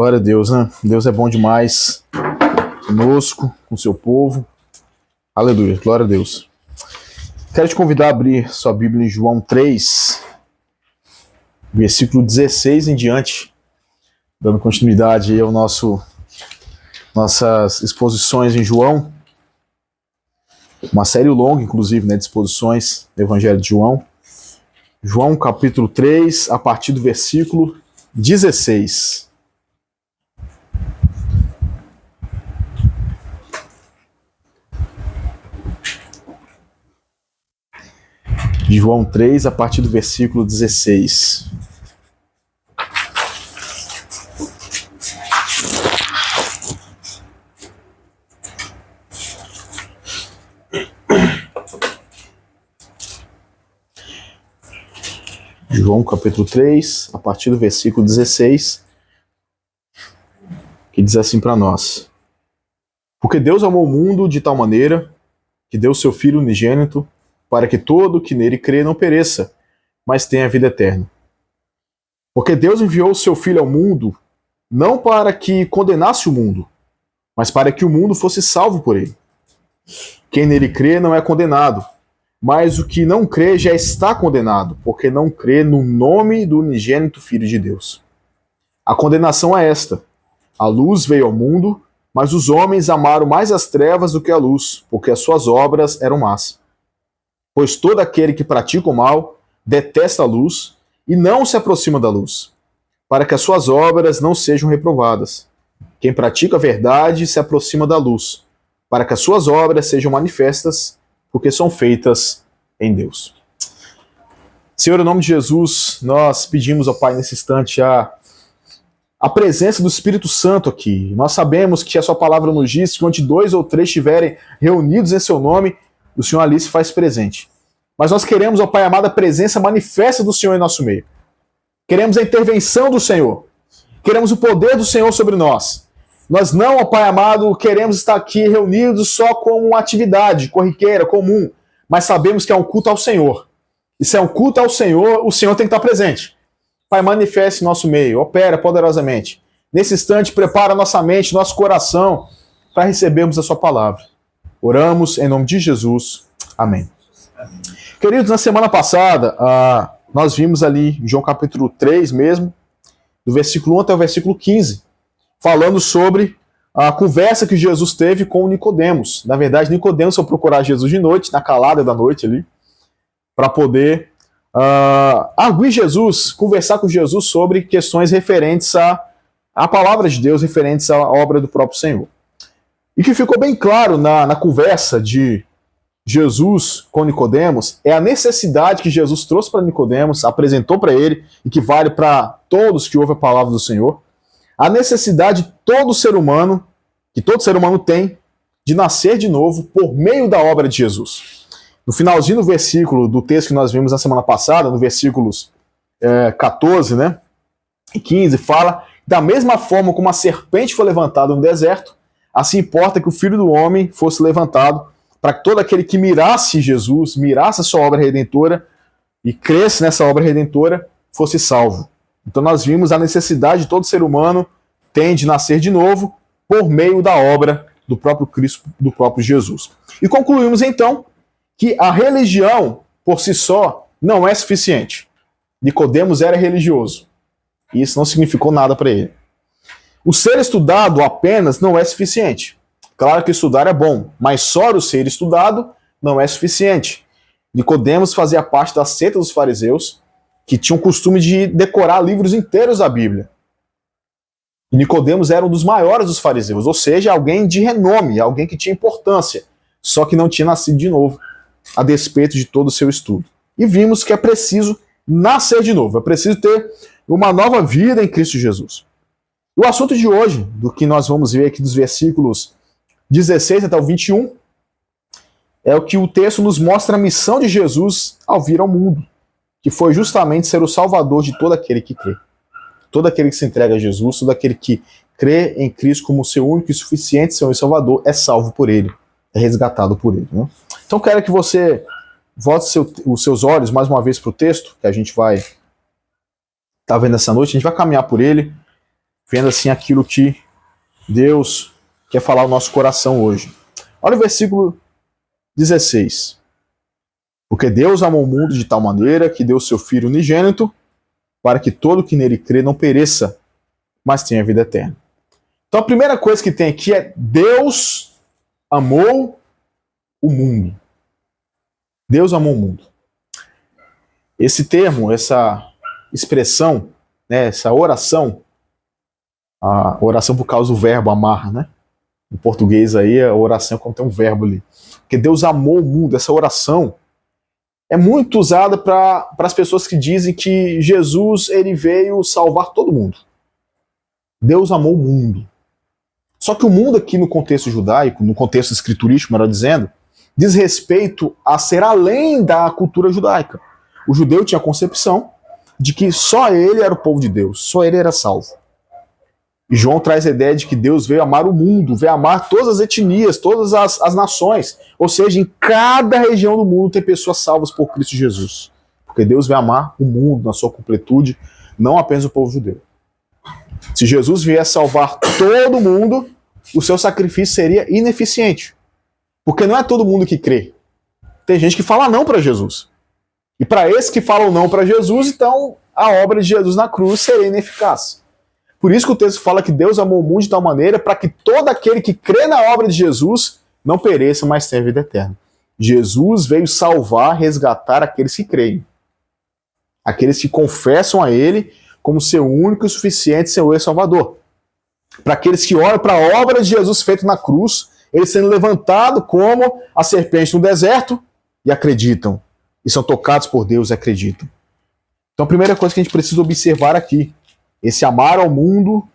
Glória a Deus, né? Deus é bom demais conosco, com o seu povo. Aleluia, glória a Deus. Quero te convidar a abrir sua Bíblia em João 3, versículo 16 em diante, dando continuidade aí ao nossas exposições em João. Uma série longa, inclusive, né, de exposições do Evangelho de João. João capítulo 3, a partir do versículo 16. João 3, a partir do versículo 16. João capítulo 3, a partir do versículo 16, que diz assim para nós: Porque Deus amou o mundo de tal maneira que deu seu Filho unigênito, para que todo que nele crê não pereça, mas tenha vida eterna. Porque Deus enviou o seu Filho ao mundo, não para que condenasse o mundo, mas para que o mundo fosse salvo por ele. Quem nele crê não é condenado, mas o que não crê já está condenado, porque não crê no nome do unigênito Filho de Deus. A condenação é esta: a luz veio ao mundo, mas os homens amaram mais as trevas do que a luz, porque as suas obras eram más. Pois todo aquele que pratica o mal detesta a luz e não se aproxima da luz, para que as suas obras não sejam reprovadas. Quem pratica a verdade se aproxima da luz, para que as suas obras sejam manifestas, porque são feitas em Deus. Senhor, em nome de Jesus, nós pedimos ao Pai nesse instante a presença do Espírito Santo aqui. Nós sabemos que a sua palavra nos diz que onde 2 ou 3 estiverem reunidos em seu nome, o Senhor ali se faz presente. Mas nós queremos, ó Pai amado, a presença manifesta do Senhor em nosso meio. Queremos a intervenção do Senhor. Queremos o poder do Senhor sobre nós. Nós não, ó Pai amado, queremos estar aqui reunidos só como uma atividade corriqueira, comum, mas sabemos que é um culto ao Senhor. E se é um culto ao Senhor, o Senhor tem que estar presente. Pai, manifeste em nosso meio, opera poderosamente. Nesse instante, prepara nossa mente, nosso coração, para recebermos a sua palavra. Oramos em nome de Jesus. Amém. Queridos, na semana passada, nós vimos ali em João capítulo 3 mesmo, do versículo 1 até o versículo 15, falando sobre a conversa que Jesus teve com Nicodemos. Na verdade, Nicodemos foi procurar Jesus de noite, na calada da noite ali, para poder arguir Jesus, conversar com Jesus sobre questões referentes à palavra de Deus, referentes à obra do próprio Senhor. E que ficou bem claro na conversa de Jesus com Nicodemos é a necessidade que Jesus trouxe para Nicodemos, apresentou para ele, e que vale para todos que ouvem a palavra do Senhor, a necessidade de todo ser humano, que todo ser humano tem, de nascer de novo por meio da obra de Jesus. No finalzinho do versículo do texto que nós vimos na semana passada, no versículos 14, né, e 15, fala: da mesma forma como a serpente foi levantada no deserto, assim importa que o Filho do Homem fosse levantado, para que todo aquele que mirasse Jesus, mirasse a sua obra redentora e cresce nessa obra redentora, fosse salvo. Então nós vimos a necessidade de todo ser humano tem de nascer de novo por meio da obra do próprio Cristo, do próprio Jesus. E concluímos então que a religião por si só não é suficiente. Nicodemos era religioso e isso não significou nada para ele. O ser estudado apenas não é suficiente. Claro que estudar é bom, mas só o ser estudado não é suficiente. Nicodemos fazia parte da seita dos fariseus, que tinham o costume de decorar livros inteiros da Bíblia. E Nicodemos era um dos maiores dos fariseus, ou seja, alguém de renome, alguém que tinha importância, só que não tinha nascido de novo, a despeito de todo o seu estudo. E vimos que é preciso nascer de novo, é preciso ter uma nova vida em Cristo Jesus. O assunto de hoje, do que nós vamos ver aqui dos versículos 16 até o 21, é o que o texto nos mostra a missão de Jesus ao vir ao mundo, que foi justamente ser o salvador de todo aquele que crê. Todo aquele que se entrega a Jesus, todo aquele que crê em Cristo como seu único e suficiente Senhor e Salvador, é salvo por ele, é resgatado por ele. Né? Então quero que você volte os seus olhos mais uma vez para o texto, que a gente vai estar vendo essa noite, a gente vai caminhar por ele, vendo assim aquilo que Deus quer falar ao nosso coração hoje. Olha o versículo 16. Porque Deus amou o mundo de tal maneira que deu seu Filho unigênito, para que todo que nele crê não pereça, mas tenha vida eterna. Então a primeira coisa que tem aqui é Deus amou o mundo. Deus amou o mundo. Esse termo, essa expressão, né, essa oração, a oração por causa do verbo amar, né? Em português aí, a oração contém um verbo ali. Porque Deus amou o mundo, essa oração é muito usada para as pessoas que dizem que Jesus ele veio salvar todo mundo. Deus amou o mundo. Só que o mundo aqui no contexto judaico, no contexto escriturístico, melhor dizendo, diz respeito a ser além da cultura judaica. O judeu tinha a concepção de que só ele era o povo de Deus, só ele era salvo. E João traz a ideia de que Deus veio amar o mundo, veio amar todas as etnias, todas as nações. Ou seja, em cada região do mundo tem pessoas salvas por Cristo Jesus. Porque Deus veio amar o mundo na sua completude, não apenas o povo judeu. Se Jesus vier salvar todo mundo, o seu sacrifício seria ineficiente. Porque não é todo mundo que crê. Tem gente que fala não para Jesus. E para esses que falam não para Jesus, então a obra de Jesus na cruz seria ineficaz. Por isso que o texto fala que Deus amou o mundo de tal maneira para que todo aquele que crê na obra de Jesus não pereça, mas tenha vida eterna. Jesus veio salvar, resgatar aqueles que creem. Aqueles que confessam a Ele como seu único e suficiente Senhor e Salvador. Para aqueles que olham para a obra de Jesus feita na cruz, Ele sendo levantado como a serpente no deserto e acreditam. E são tocados por Deus e acreditam. Então a primeira coisa que a gente precisa observar aqui, esse amar ao mundo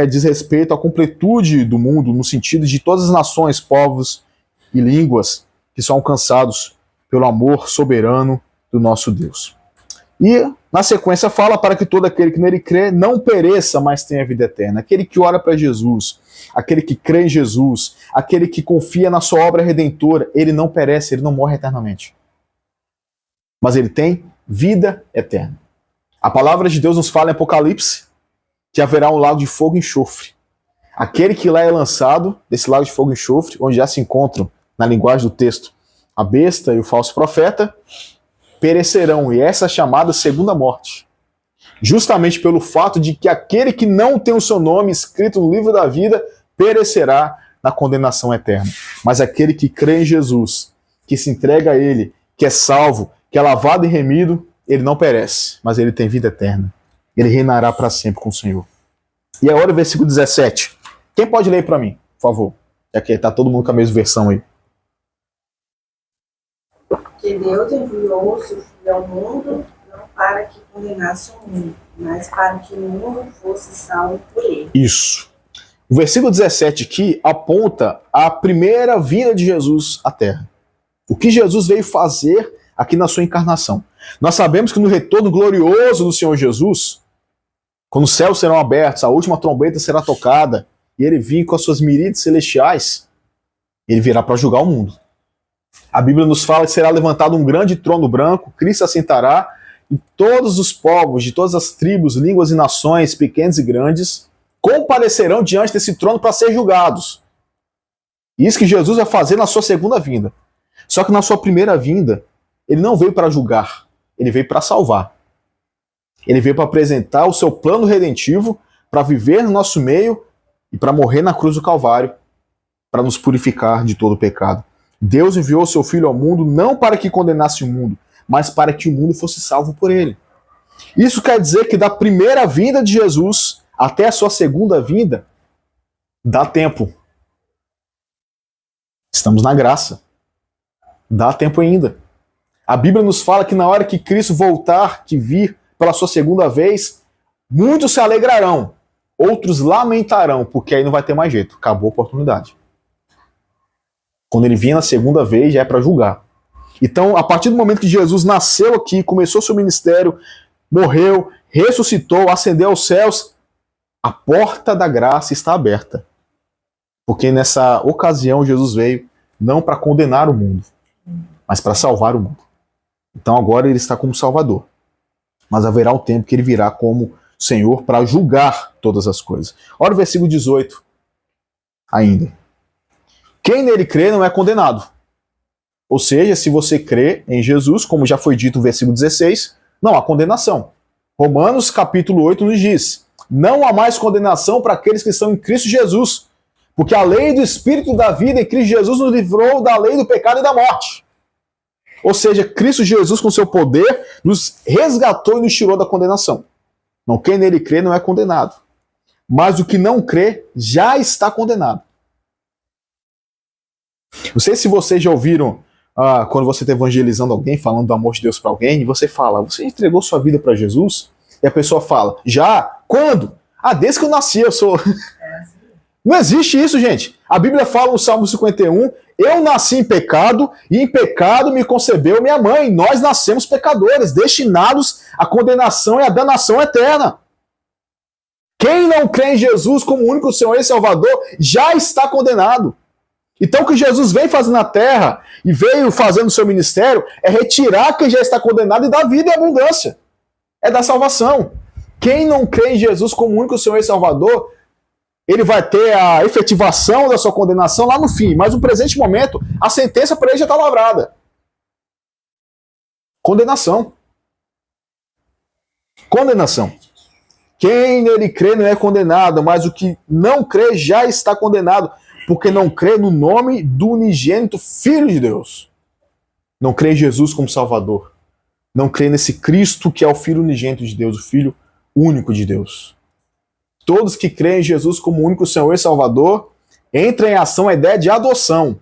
diz respeito à completude do mundo, no sentido de todas as nações, povos e línguas que são alcançados pelo amor soberano do nosso Deus. E, na sequência, fala para que todo aquele que nele crê não pereça, mas tenha vida eterna. Aquele que ora para Jesus, aquele que crê em Jesus, aquele que confia na sua obra redentora, ele não perece, ele não morre eternamente. Mas ele tem vida eterna. A palavra de Deus nos fala em Apocalipse que haverá um lago de fogo e enxofre. Aquele que lá é lançado desse lago de fogo e enxofre, onde já se encontram, na linguagem do texto, a besta e o falso profeta, perecerão, e essa é chamada segunda morte. Justamente pelo fato de que aquele que não tem o seu nome escrito no livro da vida perecerá na condenação eterna. Mas aquele que crê em Jesus, que se entrega a Ele, que é salvo, que é lavado e remido, ele não perece, mas ele tem vida eterna. Ele reinará para sempre com o Senhor. E agora o versículo 17. Quem pode ler para mim, por favor? Já que está todo mundo com a mesma versão aí. Que Deus enviou o seu Filho ao mundo, não para que condenasse o mundo, mas para que o mundo fosse salvo por ele. Isso. O versículo 17 aqui aponta a primeira vinda de Jesus à Terra. O que Jesus veio fazer aqui na sua encarnação. Nós sabemos que no retorno glorioso do Senhor Jesus, quando os céus serão abertos, a última trombeta será tocada, e ele vir com as suas miríades celestiais, ele virá para julgar o mundo. A Bíblia nos fala que será levantado um grande trono branco, Cristo assentará, e todos os povos, de todas as tribos, línguas e nações, pequenos e grandes, comparecerão diante desse trono para ser julgados. Isso que Jesus vai fazer na sua segunda vinda. Só que na sua primeira vinda, ele não veio para julgar, ele veio para salvar. Ele veio para apresentar o seu plano redentivo, para viver no nosso meio e para morrer na cruz do Calvário, para nos purificar de todo o pecado. Deus enviou o seu Filho ao mundo não para que condenasse o mundo, mas para que o mundo fosse salvo por ele. Isso quer dizer que da primeira vinda de Jesus até a sua segunda vinda, dá tempo. Estamos na graça. Dá tempo ainda. A Bíblia nos fala que na hora que Cristo voltar, que vir pela sua segunda vez, muitos se alegrarão, outros lamentarão, porque aí não vai ter mais jeito, acabou a oportunidade. Quando ele vier na segunda vez, já é para julgar. Então, a partir do momento que Jesus nasceu aqui, começou seu ministério, morreu, ressuscitou, ascendeu aos céus, a porta da graça está aberta. Porque nessa ocasião Jesus veio não para condenar o mundo, mas para salvar o mundo. Então agora ele está como Salvador. Mas haverá um tempo que ele virá como Senhor para julgar todas as coisas. Olha o versículo 18 ainda. Quem nele crê não é condenado. Ou seja, se você crê em Jesus, como já foi dito no versículo 16, não há condenação. Romanos capítulo 8 nos diz: não há mais condenação para aqueles que estão em Cristo Jesus, porque a lei do Espírito da vida em Cristo Jesus nos livrou da lei do pecado e da morte. Ou seja, Cristo Jesus, com seu poder, nos resgatou e nos tirou da condenação. Não, quem nele crê não é condenado. Mas o que não crê já está condenado. Não sei se vocês já ouviram, quando você está evangelizando alguém, falando do amor de Deus para alguém, e você fala, você entregou sua vida para Jesus? E a pessoa fala, já? Quando? Desde que eu nasci, eu sou... Não existe isso, gente. A Bíblia fala no Salmo 51, eu nasci em pecado, e em pecado me concebeu minha mãe. Nós nascemos pecadores, destinados à condenação e à danação eterna. Quem não crê em Jesus como único Senhor e Salvador já está condenado. Então o que Jesus veio fazer na terra e veio fazendo o seu ministério é retirar quem já está condenado e dar vida e abundância. É da salvação. Quem não crê em Jesus como único Senhor e Salvador, ele vai ter a efetivação da sua condenação lá no fim. Mas no presente momento, a sentença para ele já está lavrada. Condenação. Condenação. Quem nele crê não é condenado, mas o que não crê já está condenado, porque não crê no nome do unigênito Filho de Deus. Não crê em Jesus como Salvador. Não crê nesse Cristo que é o Filho unigênito de Deus, o Filho único de Deus. Todos que creem em Jesus como único Senhor e Salvador entram em ação a ideia de adoção.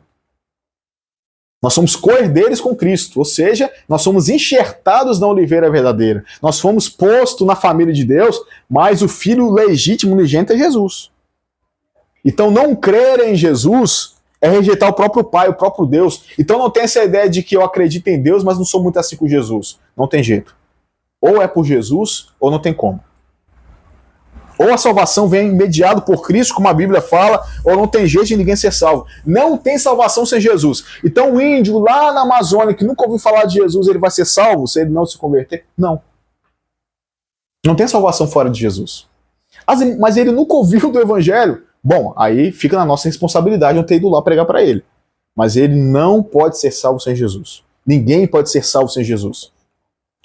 Nós somos co-herdeiros com Cristo, ou seja, nós somos enxertados na oliveira verdadeira. Nós fomos postos na família de Deus, mas o Filho legítimo unigênito é Jesus. Então não crer em Jesus é rejeitar o próprio Pai, o próprio Deus. Então não tem essa ideia de que eu acredito em Deus, mas não sou muito assim com Jesus. Não tem jeito. Ou é por Jesus, ou não tem como. Ou a salvação vem mediado por Cristo, como a Bíblia fala, ou não tem jeito de ninguém ser salvo. Não tem salvação sem Jesus. Então o índio lá na Amazônia, que nunca ouviu falar de Jesus, ele vai ser salvo se ele não se converter? Não. Não tem salvação fora de Jesus. Mas ele nunca ouviu do Evangelho? Bom, aí fica na nossa responsabilidade eu ter ido lá pregar para ele. Mas ele não pode ser salvo sem Jesus. Ninguém pode ser salvo sem Jesus.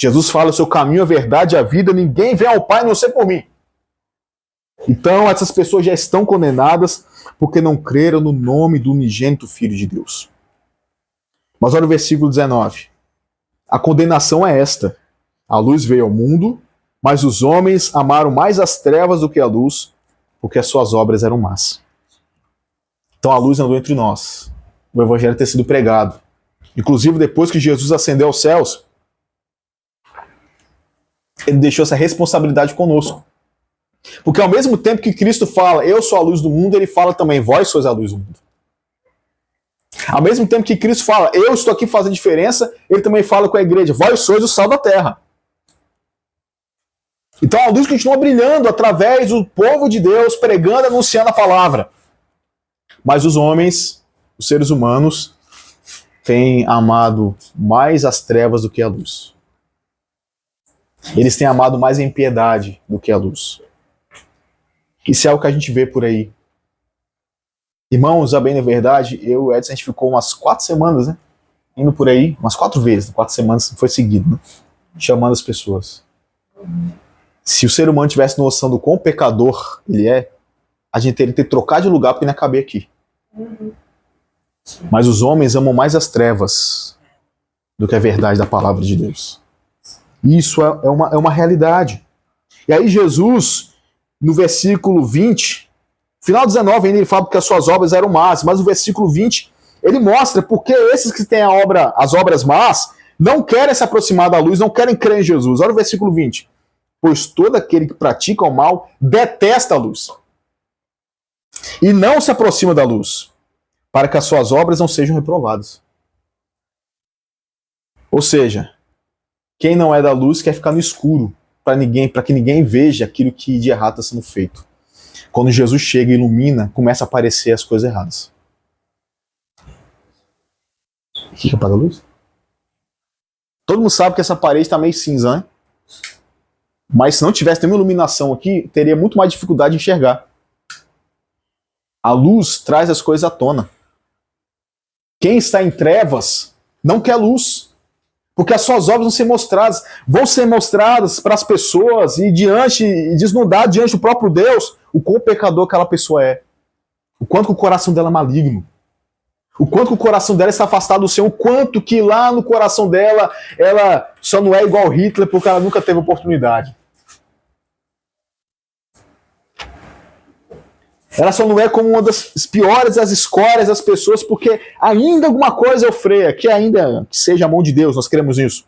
Jesus fala o seu caminho, a verdade, a vida, ninguém vem ao Pai a não ser por mim. Então essas pessoas já estão condenadas porque não creram no nome do unigênito Filho de Deus. Mas olha o versículo 19. A condenação é esta. A luz veio ao mundo, mas os homens amaram mais as trevas do que a luz, porque as suas obras eram más. Então a luz andou entre nós. O evangelho ter sido pregado. Inclusive depois que Jesus ascendeu aos céus, ele deixou essa responsabilidade conosco. Porque ao mesmo tempo que Cristo fala, eu sou a luz do mundo, ele fala também, vós sois a luz do mundo. Ao mesmo tempo que Cristo fala, eu estou aqui fazendo diferença, ele também fala com a igreja, vós sois o sal da terra. Então a luz continua brilhando através do povo de Deus, pregando, anunciando a palavra. Mas os homens, os seres humanos, têm amado mais as trevas do que a luz. Eles têm amado mais a impiedade do que a luz. Isso é o que a gente vê por aí. Irmãos, a bem na verdade, eu e o Edson, a gente ficou umas 4 semanas, né? Indo por aí, umas 4 vezes, 4 semanas foi seguido, né? Chamando as pessoas. Se o ser humano tivesse noção do quão pecador ele é, a gente teria que trocar de lugar para ele não caber aqui. Mas os homens amam mais as trevas do que a verdade da palavra de Deus. Isso é uma realidade. E aí Jesus, no versículo 20, final 19 ainda ele fala que as suas obras eram más, mas no versículo 20 ele mostra porque esses que têm as obras más não querem se aproximar da luz, não querem crer em Jesus. Olha o versículo 20. Pois todo aquele que pratica o mal detesta a luz e não se aproxima da luz, para que as suas obras não sejam reprovadas. Ou seja, quem não é da luz quer ficar no escuro, para que ninguém veja aquilo que de errado está sendo feito. Quando Jesus chega e ilumina, começa a aparecer as coisas erradas. O que apaga a luz? Todo mundo sabe que essa parede está meio cinza, né? Mas se não tivesse nenhuma iluminação aqui, teria muito mais dificuldade de enxergar. A luz traz as coisas à tona. Quem está em trevas não quer luz, porque as suas obras vão ser mostradas para as pessoas e desnudar diante do próprio Deus o quão pecador aquela pessoa é, o quanto que o coração dela é maligno, o quanto que o coração dela está afastado do Senhor, o quanto que lá no coração dela ela só não é igual Hitler porque ela nunca teve oportunidade. Ela só não é como uma das piores das escórias das pessoas, porque ainda alguma coisa eu freia, que ainda que seja a mão de Deus, nós queremos isso.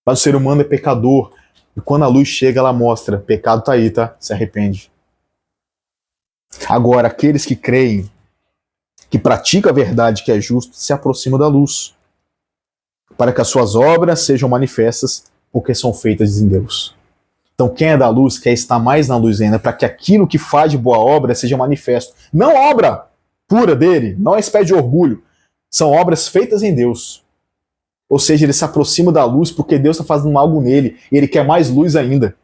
Mas o ser humano é pecador, e quando a luz chega, ela mostra, pecado tá aí, tá? Se arrepende. Agora, aqueles que creem, que praticam a verdade que é justo, se aproximam da luz, para que as suas obras sejam manifestas, porque são feitas em Deus. Então quem é da luz quer estar mais na luz ainda, para que aquilo que faz de boa obra seja manifesto. Não obra pura dele, não é espécie de orgulho. São obras feitas em Deus. Ou seja, ele se aproxima da luz porque Deus está fazendo algo nele e ele quer mais luz ainda.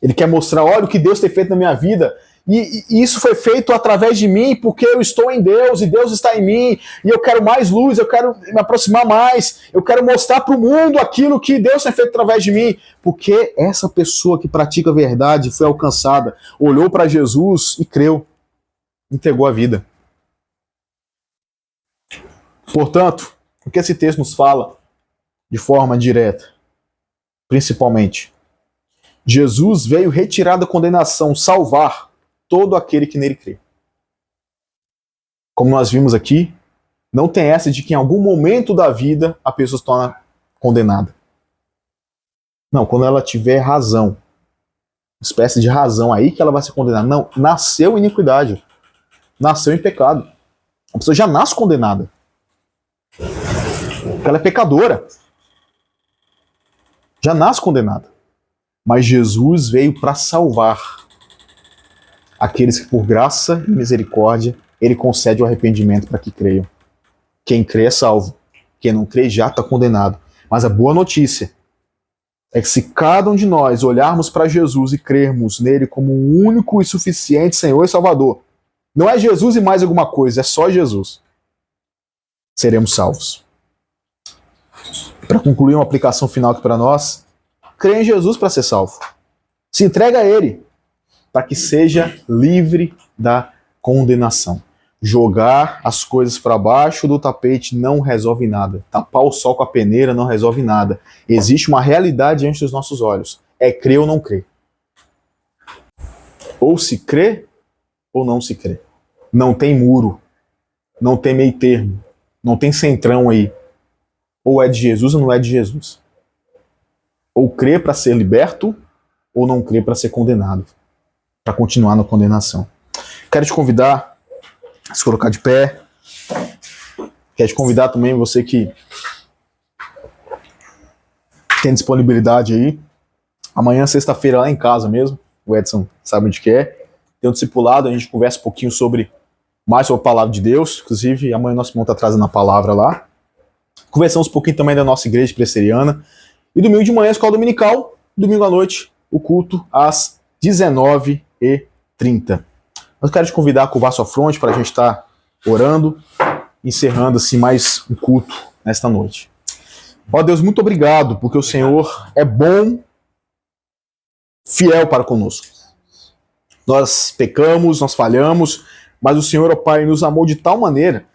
Ele quer mostrar, olha o que Deus tem feito na minha vida. E isso foi feito através de mim porque eu estou em Deus e Deus está em mim e eu quero mais luz, eu quero me aproximar mais, eu quero mostrar para o mundo aquilo que Deus tem feito através de mim, porque essa pessoa que pratica a verdade foi alcançada, olhou para Jesus e creu, entregou a vida. Portanto, o que esse texto nos fala de forma direta, principalmente, Jesus veio retirar da condenação, salvar todo aquele que nele crê. Como nós vimos aqui, não tem essa de que em algum momento da vida a pessoa se torna condenada. Não, quando ela tiver razão, uma espécie de razão aí que ela vai ser condenada. Não, nasceu em iniquidade, nasceu em pecado. A pessoa já nasce condenada. Porque ela é pecadora. Já nasce condenada. Mas Jesus veio para salvar aqueles que por graça e misericórdia ele concede o arrependimento para que creiam. Quem crê é salvo. Quem não crê já está condenado. Mas a boa notícia é que se cada um de nós olharmos para Jesus e crermos nele como o único e suficiente Senhor e Salvador, não é Jesus e mais alguma coisa, é só Jesus, seremos salvos. Para concluir uma aplicação final aqui para nós, crê em Jesus para ser salvo. Se entrega a ele, para que seja livre da condenação. Jogar as coisas para baixo do tapete não resolve nada. Tapar o sol com a peneira não resolve nada. Existe uma realidade diante dos nossos olhos. É crer ou não crer. Ou se crê ou não se crê. Não tem muro. Não tem meio termo. Não tem centrão aí. Ou é de Jesus ou não é de Jesus. Ou crê para ser liberto ou não crê para ser condenado. Para continuar na condenação. Quero te convidar a se colocar de pé. Quero te convidar também, você que tem disponibilidade aí. Amanhã, sexta-feira, lá em casa mesmo, o Edson sabe onde que é. Tem um discipulado, a gente conversa um pouquinho mais sobre a palavra de Deus. Inclusive, amanhã nosso irmão está trazendo a palavra lá. Conversamos um pouquinho também da nossa igreja presbiteriana. E domingo de manhã, escola dominical. Domingo à noite, o culto às 19h30. Eu quero te convidar a curvar sua fronte para a gente estar orando, encerrando assim mais um culto nesta noite. Ó Deus, muito obrigado, porque o Senhor é bom, fiel para conosco. Nós pecamos, nós falhamos, mas o Senhor, ó Pai, nos amou de tal maneira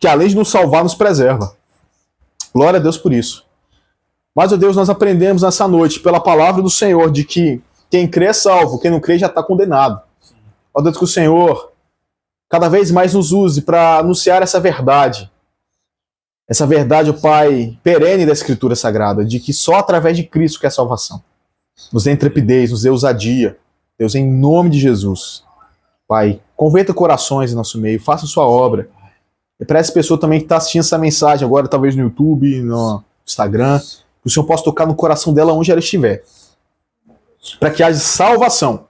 que além de nos salvar, nos preserva. Glória a Deus por isso. Mas, ó Deus, nós aprendemos nessa noite, pela palavra do Senhor, de que quem crê é salvo, quem não crê já está condenado. Ó Deus, que o Senhor cada vez mais nos use para anunciar essa verdade. Essa verdade, ó Pai, perene da Escritura Sagrada, de que só através de Cristo que é salvação. Nos dê intrepidez, nos dê ousadia. Deus, em nome de Jesus. Pai, converta corações em nosso meio, faça sua obra. E para essa pessoa também que está assistindo essa mensagem agora, talvez no YouTube, no Instagram, que o Senhor possa tocar no coração dela onde ela estiver. Para que haja salvação.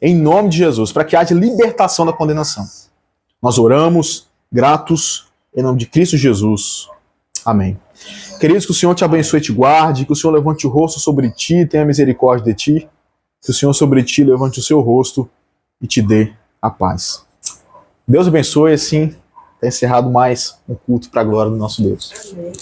Em nome de Jesus. Para que haja libertação da condenação. Nós oramos, gratos, em nome de Cristo Jesus. Amém. Queridos, que o Senhor te abençoe e te guarde, que o Senhor levante o rosto sobre ti, tenha misericórdia de ti, que o Senhor sobre ti levante o seu rosto e te dê a paz. Deus abençoe, assim, está encerrado mais um culto para a glória do nosso Deus. Amém.